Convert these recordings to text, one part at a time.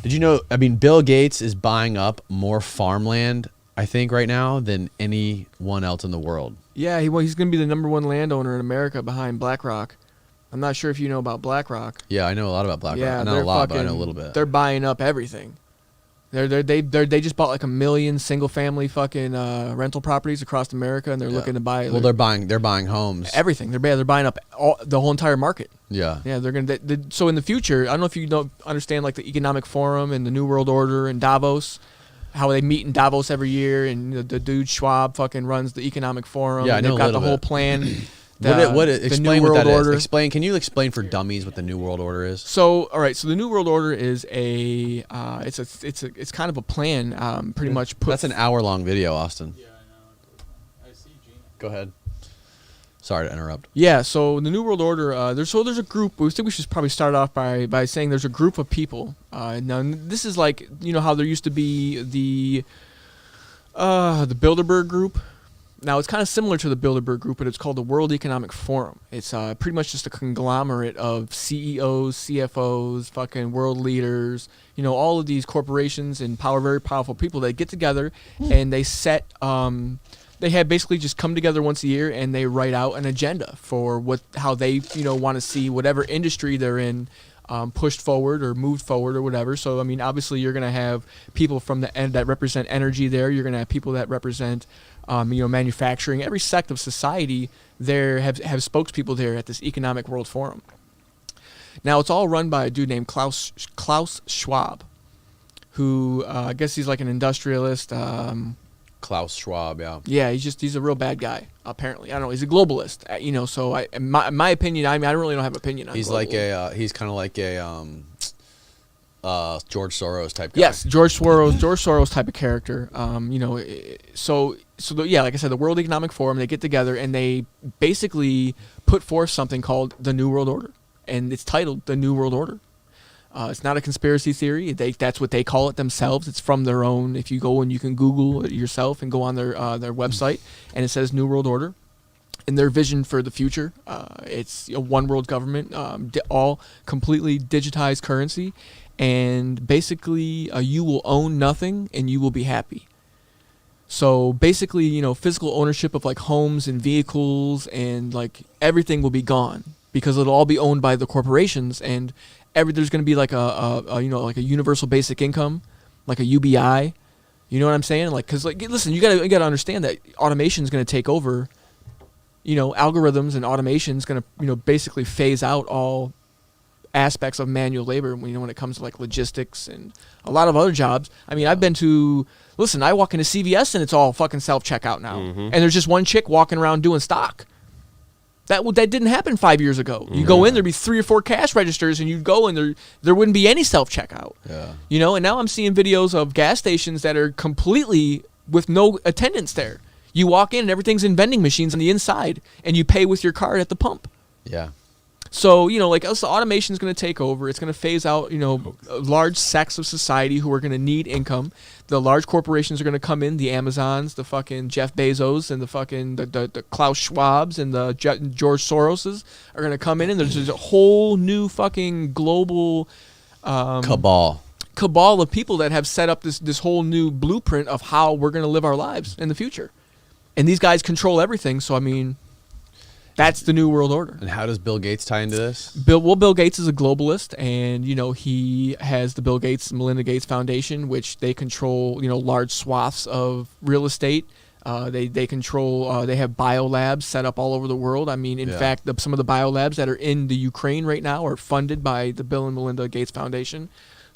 Did you know? I mean, Bill Gates is buying up more farmland, I think, right now than anyone else in the world. Yeah, he's going to be the #1 landowner in America behind BlackRock. I'm not sure if you know about BlackRock. Yeah, I know a lot about BlackRock. Yeah, Not a lot, but I know a little bit. They're buying up everything. They just bought like 1 million single family fucking rental properties across America, and they're looking to buy. Well, they're buying homes. Everything. They're buying up the whole entire market. Yeah. Yeah, they're gonna. So in the future, I don't know if you understand like the Economic Forum and the New World Order and Davos, how they meet in Davos every year, and the dude Schwab fucking runs the Economic Forum. Yeah, I know they've got a little the whole bit. plan. Explain New what that World Order. is. Explain. Can you explain for dummies what the New World Order is? So, all right. So the New World Order is it's kind of a plan. Pretty much. That's an hour-long video, Austin. Yeah, I know. I see Gina. Go ahead. Sorry to interrupt. Yeah. So the New World Order. There's a group. We think we should probably start off by saying there's a group of people. Now this is like how there used to be the Bilderberg Group. Now, it's kind of similar to the Bilderberg Group, but it's called the World Economic Forum. It's pretty much just a conglomerate of CEOs, CFOs, fucking world leaders, all of these corporations and very powerful people that get together and they set, they have basically just come together once a year and they write out an agenda for how they, want to see whatever industry they're in pushed forward or moved forward or whatever. So, I mean, obviously you're going to have people from the end that represent energy there. You're going to have people that represent manufacturing. Every sect of society there have spokespeople there at this Economic World Forum. Now, it's all run by a dude named Klaus Schwab, who I guess he's like an industrialist. Klaus Schwab, yeah. Yeah, he's a real bad guy, apparently. I don't know. He's a globalist, so in my opinion, I really don't have an opinion on He's global. he's kind of like a George Soros type guy. Yes, George Soros type of character. Like I said, the World Economic Forum, they get together and they basically put forth something called the New World Order, and it's titled the New World Order. It's not a conspiracy theory. That's what they call it themselves. It's from their own. If you go and you can Google it yourself and go on their website, and it says New World Order. And their vision for the future, it's a one world government, all completely digitized currency, and basically you will own nothing and you will be happy. So basically, physical ownership of like homes and vehicles and like everything will be gone because it'll all be owned by the corporations, and there's going to be like a universal basic income, like a UBI. You know what I'm saying? Like, cause like, listen, you gotta understand that automation is going to take over. Algorithms and automation is going to, basically phase out all aspects of manual labor when it comes to like logistics and a lot of other jobs. I mean, I walk into CVS and it's all fucking self-checkout now. Mm-hmm. And there's just one chick walking around doing stock. That didn't happen 5 years ago. Mm-hmm. You go in, there'd be 3 or 4 cash registers, and you'd go and there wouldn't be any self-checkout. Yeah. And now I'm seeing videos of gas stations that are completely with no attendants there. You walk in and everything's in vending machines on the inside, and you pay with your card at the pump. Yeah. So, like us, the automation is going to take over. It's going to phase out, large sects of society who are going to need income. The large corporations are going to come in, the Amazons, the fucking Jeff Bezos, and the fucking the Klaus Schwabs and the George Soroses are going to come in, and there's just a whole new fucking global cabal of people that have set up this whole new blueprint of how we're going to live our lives in the future. And these guys control everything, so I mean, that's the New World Order. And how does Bill Gates tie into this? Bill Gates is a globalist, and he has the Bill Gates and Melinda Gates Foundation, which they control large swaths of real estate. They control. They have biolabs set up all over the world. I mean, in fact, some of the biolabs that are in the Ukraine right now are funded by the Bill and Melinda Gates Foundation.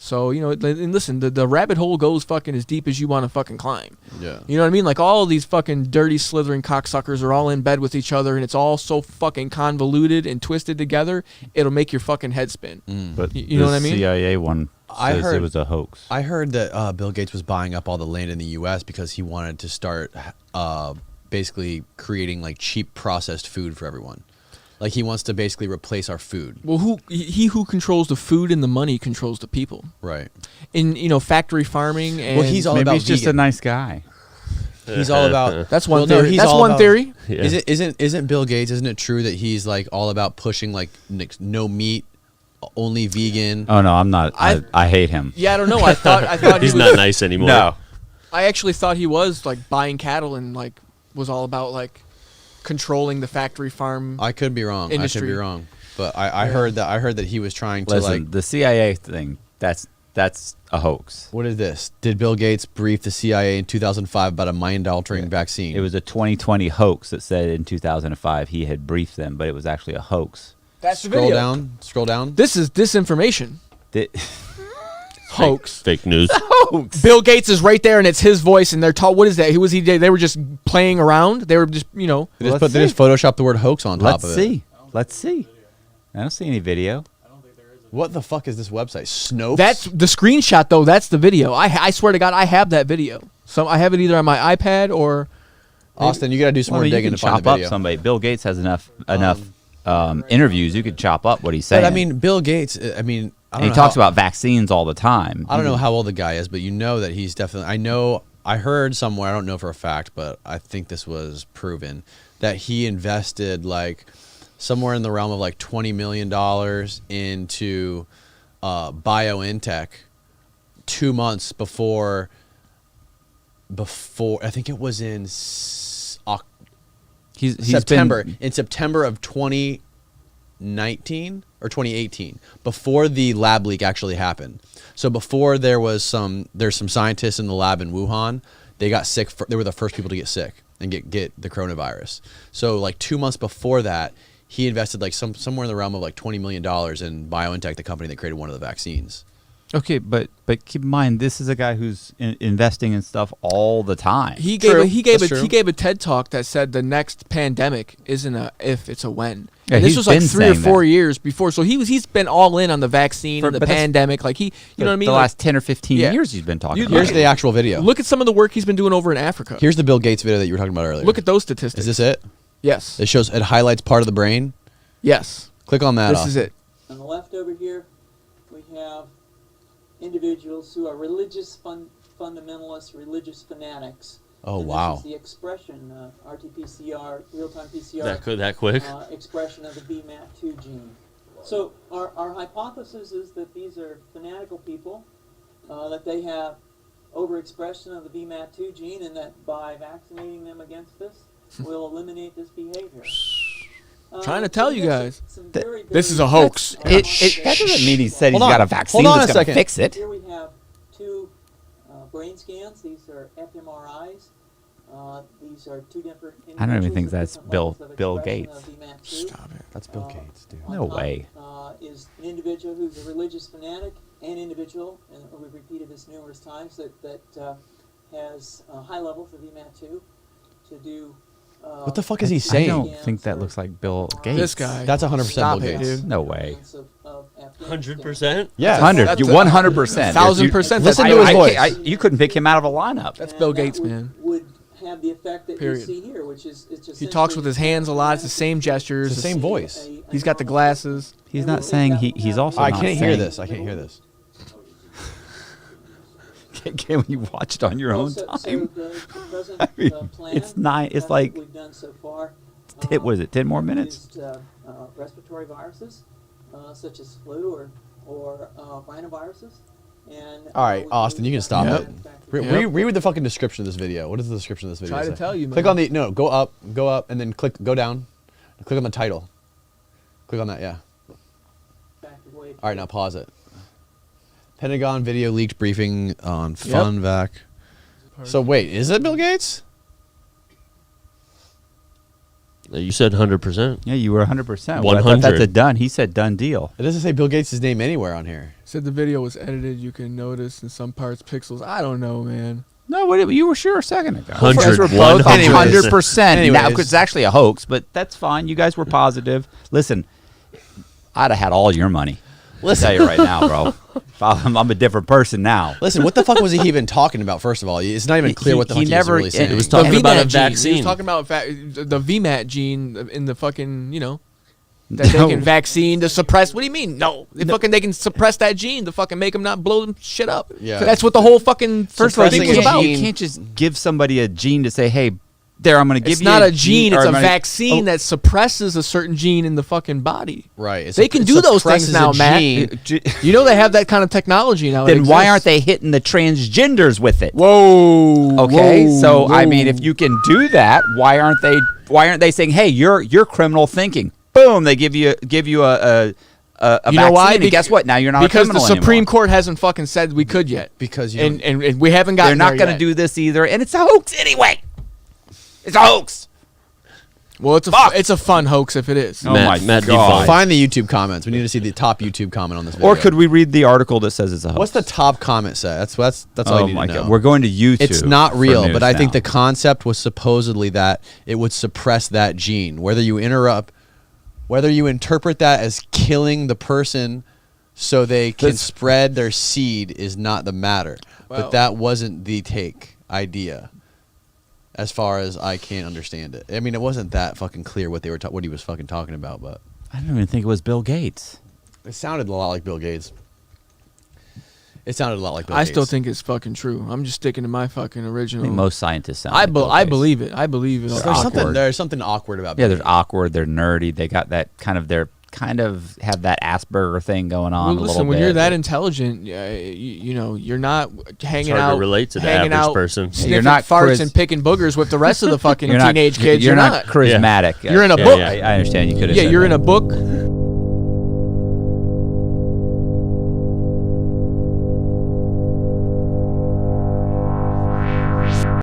So, and listen, the rabbit hole goes fucking as deep as you want to fucking climb. Yeah. You know what I mean? Like, all of these fucking dirty, slithering cocksuckers are all in bed with each other, and it's all so fucking convoluted and twisted together, it'll make your fucking head spin. But you know what I mean? The CIA one says it was a hoax. I heard that Bill Gates was buying up all the land in the U.S. because he wanted to start basically creating, like, cheap processed food for everyone. Like, he wants to basically replace our food. Well, who controls the food and the money controls the people. Right. In factory farming and well, he's all maybe about he's just vegan. a nice guy. He's all about that's one theory. That's one theory. Yeah. Isn't Bill Gates? Isn't it true that he's like all about pushing like no meat only vegan. Oh no, I'm not. I hate him. Yeah, I don't know. I thought He's he not was, nice anymore. No. I actually thought he was like buying cattle and like was all about like controlling the factory farm. I could be wrong. Industry. I could be wrong. But I heard that he was trying to Listen, like the CIA thing. That's a hoax. What is this? Did Bill Gates brief the CIA in 2005 about a mind-altering vaccine? It was a 2020 hoax that said in 2005 he had briefed them, but it was actually a hoax. That's the Scroll video. down. Scroll down. This is disinformation. Hoax. Fake news. Hoax. Bill Gates is right there, and it's his voice, and they're taught. What is that? Who was he? They were just playing around. They were just, They just photoshopped the word hoax on top Let's of it. see. Let's see. I don't see any video. What the fuck is this website? Snopes? That's the screenshot, though. That's the video. I swear to God, I have that video. So I have it either on my iPad or. Austin, you got to do some more you digging can to find chop the up video. somebody. Bill Gates has enough interviews. You could chop up what he's saying. But I mean, Bill Gates. I mean, I don't and he know talks how- about vaccines all the time. I don't know how old the guy is, but you know that he's definitely. I heard somewhere. I don't know for a fact, but I think this was proven that he invested like somewhere in the realm of like $20 million into BioNTech 2 months before. I think it was in He's September. been- In September of 2019 or 2018, before the lab leak actually happened. So before there's some scientists in the lab in Wuhan, they got sick. They were the first people to get sick and get the coronavirus. So like 2 months before that, he invested like somewhere in the realm of like $20 million in BioNTech, the company that created one of the vaccines. Okay, but keep in mind, this is a guy who's investing in stuff all the time. He True. gave That's true. a TED talk that said the next pandemic isn't a if, it's a when. Yeah, And this he's was like been 3 or saying 4 that. years before. So he's been all in on the vaccine and the But that's- pandemic. Like you know what I mean? The Like, last 10 or 15 Yeah. years he's been talking You- about Here's it. the actual video. look at some of the work he's been doing over in Africa. Here's the Bill Gates video that you were talking about earlier. Look at those statistics. Is this it? Yes. It highlights part of the brain. Yes. Click on that. This Austin. is it. On the left over here, we have individuals who are religious fundamentalists, religious fanatics. Oh, And wow. This is the expression, RT-PCR, real-time PCR. That quick. Expression of the VMAT2 gene. So our hypothesis is that these are fanatical people, that they have overexpression of the VMAT2 gene, and that by vaccinating them against this, we'll eliminate this behavior. Trying to tell you we have guys. some very, This very- is a hoax. That doesn't mean he said he's Hold on. got a vaccine Hold on that's a going to second. fix it. Here we have two brain scans. These are fMRIs. These are two different. I don't even think individuals with that's different Bill- levels of Bill expression Gates. of VMAT2. Stop it. That's Bill Gates, dude. On No top, way. Is an individual who's a religious fanatic, an individual, and we've repeated this numerous times, that has high levels of VMAT2 to do. What the fuck is he I saying? don't think that looks like Bill Gates. This guy. That's 100% Stop Bill it, Gates. dude. No way. 100%? Yeah. 100. That's You a- 100%. 1,000%. Listen That's- to his I- voice. You couldn't pick him out of a lineup. That's Bill Gates, man. Would have the effect that Period. you see here, which is it's just He talks with his hands a lot. It's the same gestures. It's the same voice. He's got the glasses. He's not saying he's also I not can't hear saying- this. I can't hear this. Can we watch it on your own So time? the present I mean, plan, it's nine- it's that like- we've done so far. What is it, 10 more minutes? Used, respiratory viruses, such as flu or rhinoviruses. And All right, Austin, you can stop Yep. it. Read the fucking description of this video. What does the description of this video Try say? to tell you, man. Click on the go up, and then go down. Click on the title. Click on that. Yeah. All right, now pause it. Pentagon video leaked briefing on FunVac. So wait, is it Bill Gates? You said 100%. Yeah, you were 100%. 100. That's a done. He said done deal. It doesn't say Bill Gates' name anywhere on here. Said the video was edited. You can notice in some parts pixels. I don't know, man. No, you were sure a second ago. 100, You guys were both 100%. 100%. Now, Anyways. 'cause it's actually a hoax, but that's fine. You guys were positive. Listen, I'd have had all your money. Listen. I'll tell you right now, bro. I'm a different person now. Listen, what the fuck was he even talking about? First of all, it's not even clear what the he fuck he never- was really saying. it was The talking about a VMAT gene. He vaccine. was talking about the VMAT gene in the fucking, that No. they can vaccine to suppress. What do you mean? No. They can suppress that gene to fucking make them not blow them shit up. Yeah. That's what the whole fucking First of all, Suppressing you a thing was about. gene- can't just give somebody a gene to say, hey, there, I'm going to give It's you not a gene. or It's a I'm gonna- vaccine that suppresses a certain gene in the fucking body. Right. They can do those things suppresses now, a Matt. gene. You know they have that kind of technology now. Then why aren't they hitting the transgenders with it? Whoa. Okay, whoa, so I whoa. mean, if you can do that, why aren't they saying, "Hey, you're criminal thinking"? Boom, they give you a You vaccine, know why? and guess what? Now you're not because a the criminal Supreme anymore. Court hasn't fucking said we could yet. Because you and we haven't gotten. They're not going to do this either, and it's a hoax anyway. It's a hoax. Well, it's a fun hoax if it is. Oh Matt, my Matt God. define. find the YouTube comments. We need to see the top YouTube comment on this video. Or could we read the article that says it's a hoax? What's the top comment say? That's all Oh you need my to know. God, we're going to YouTube. It's not for real, news but I think now. the concept was supposedly that it would suppress that gene. Whether you interpret that as killing the person so they can That's- spread their seed is not the matter. Well- But that wasn't the idea. As far as I can't understand it. I mean, it wasn't that fucking clear what what he was fucking talking about, but I don't even think it was Bill Gates. it sounded a lot like Bill Gates. I still think it's fucking true. I'm just sticking to my fucking I original. think most scientists sound. I like Bill Gates. believe it. I believe it. There's there's something awkward about Yeah, Bill they're awkward. They're nerdy. They got that kind of have that Asperger thing going on Well, a little listen, bit. when you're that intelligent, you know, you're not hanging hard to out, relate to the hanging average out, person. sniffing You're not farts and picking boogers with the rest of the fucking you're not, teenage kids. You're not charismatic. You're in a Yeah, book. yeah. I understand. You could have. Yeah, said you're that. in a book